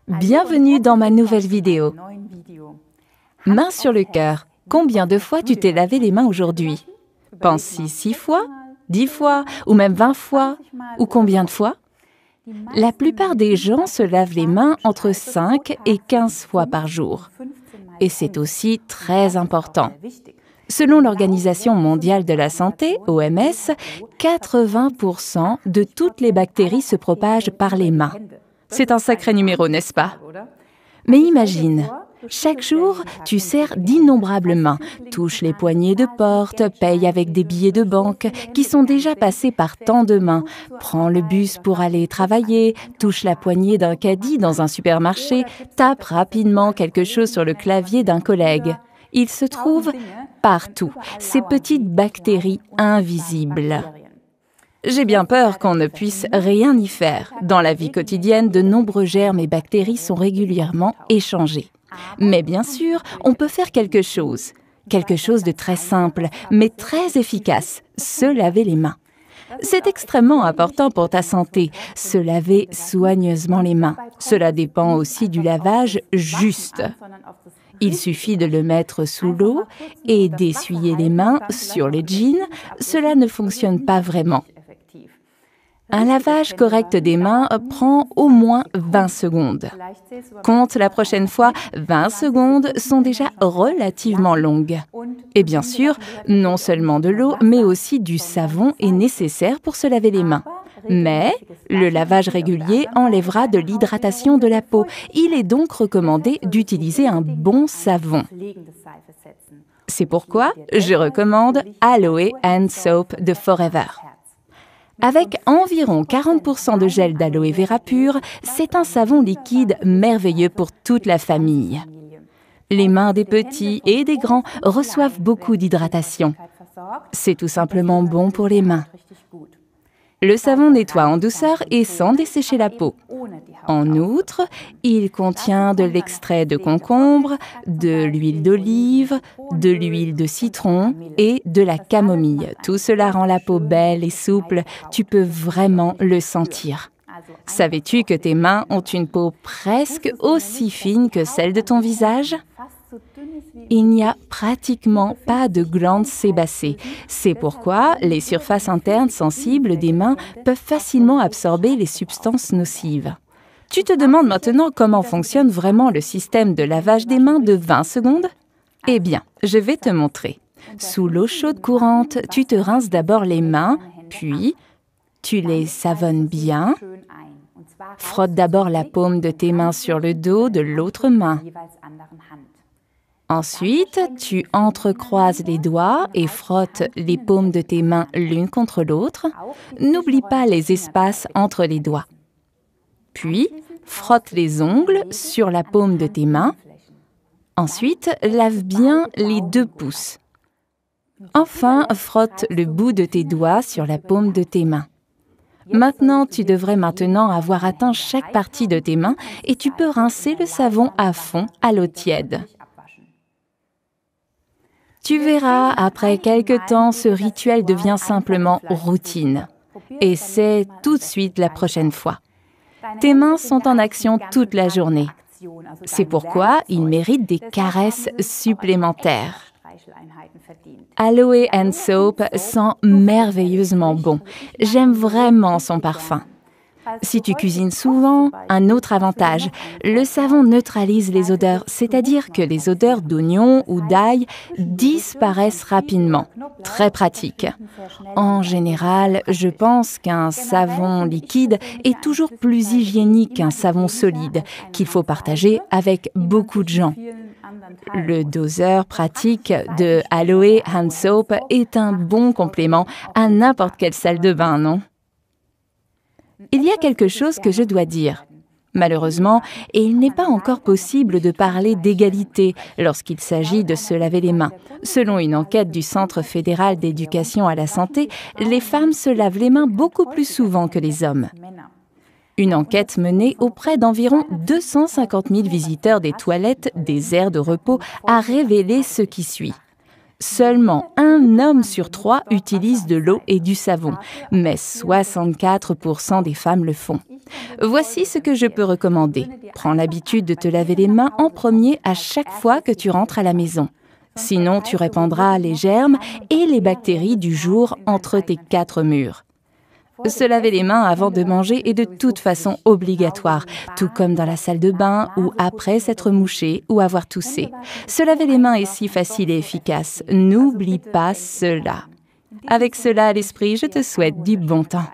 Bienvenue dans ma nouvelle vidéo. Main sur le cœur, combien de fois tu t'es lavé les mains aujourd'hui? Pense-y 6 fois, 10 fois ou même 20 fois? Ou combien de fois? La plupart des gens se lavent les mains entre 5 et 15 fois par jour. Et c'est aussi très important. Selon l'Organisation mondiale de la santé, OMS, 80% de toutes les bactéries se propagent par les mains. C'est un sacré numéro, n'est-ce pas? Mais imagine, chaque jour, tu sers d'innombrables mains, touches les poignées de porte, payes avec des billets de banque qui sont déjà passés par tant de mains, prends le bus pour aller travailler, touche la poignée d'un caddie dans un supermarché, tape rapidement quelque chose sur le clavier d'un collègue. Il se trouve partout, ces petites bactéries invisibles. J'ai bien peur qu'on ne puisse rien y faire. Dans la vie quotidienne, de nombreux germes et bactéries sont régulièrement échangés. Mais bien sûr, on peut faire quelque chose de très simple, mais très efficace, se laver les mains. C'est extrêmement important pour ta santé, se laver soigneusement les mains. Cela dépend aussi du lavage juste. Il suffit de le mettre sous l'eau et d'essuyer les mains sur les jeans. Cela ne fonctionne pas vraiment. Un lavage correct des mains prend au moins 20 secondes. Compte la prochaine fois, 20 secondes sont déjà relativement longues. Et bien sûr, non seulement de l'eau, mais aussi du savon est nécessaire pour se laver les mains. Mais le lavage régulier enlèvera de l'hydratation de la peau. Il est donc recommandé d'utiliser un bon savon. C'est pourquoi je recommande Aloe and Soap de Forever. Avec environ 40% de gel d'aloe vera pur, c'est un savon liquide merveilleux pour toute la famille. Les mains des petits et des grands reçoivent beaucoup d'hydratation. C'est tout simplement bon pour les mains. Le savon nettoie en douceur et sans dessécher la peau. En outre, il contient de l'extrait de concombre, de l'huile d'olive, de l'huile de citron et de la camomille. Tout cela rend la peau belle et souple. Tu peux vraiment le sentir. Savais-tu que tes mains ont une peau presque aussi fine que celle de ton visage? Il n'y a pratiquement pas de glandes sébacées. C'est pourquoi les surfaces internes sensibles des mains peuvent facilement absorber les substances nocives. Tu te demandes maintenant comment fonctionne vraiment le système de lavage des mains de 20 secondes? Eh bien, je vais te montrer. Sous l'eau chaude courante, tu te rinces d'abord les mains, puis tu les savonnes bien. Frotte d'abord la paume de tes mains sur le dos de l'autre main. Ensuite, tu entrecroises les doigts et frottes les paumes de tes mains l'une contre l'autre. N'oublie pas les espaces entre les doigts. Puis, frotte les ongles sur la paume de tes mains. Ensuite, lave bien les 2 pouces. Enfin, frotte le bout de tes doigts sur la paume de tes mains. Maintenant, tu devrais avoir atteint chaque partie de tes mains et tu peux rincer le savon à fond à l'eau tiède. Tu verras, après quelque temps, ce rituel devient simplement routine. Essaie tout de suite la prochaine fois. Tes mains sont en action toute la journée. C'est pourquoi ils méritent des caresses supplémentaires. Aloe and Soap sent merveilleusement bon. J'aime vraiment son parfum. Si tu cuisines souvent, un autre avantage, le savon neutralise les odeurs, c'est-à-dire que les odeurs d'oignon ou d'ail disparaissent rapidement. Très pratique. En général, je pense qu'un savon liquide est toujours plus hygiénique qu'un savon solide, qu'il faut partager avec beaucoup de gens. Le doseur pratique de Aloe and Soap est un bon complément à n'importe quelle salle de bain, non? Il y a quelque chose que je dois dire. Malheureusement, il n'est pas encore possible de parler d'égalité lorsqu'il s'agit de se laver les mains. Selon une enquête du Centre fédéral d'éducation à la santé, les femmes se lavent les mains beaucoup plus souvent que les hommes. Une enquête menée auprès d'environ 250 000 visiteurs des toilettes des aires de repos a révélé ce qui suit. Seulement 1 homme sur 3 utilise de l'eau et du savon, mais 64% des femmes le font. Voici ce que je peux recommander. Prends l'habitude de te laver les mains en premier à chaque fois que tu rentres à la maison. Sinon, tu répandras les germes et les bactéries du jour entre tes 4 murs. Se laver les mains avant de manger est de toute façon obligatoire, tout comme dans la salle de bain ou après s'être mouché ou avoir toussé. Se laver les mains est si facile et efficace. N'oublie pas cela. Avec cela à l'esprit, je te souhaite du bon temps.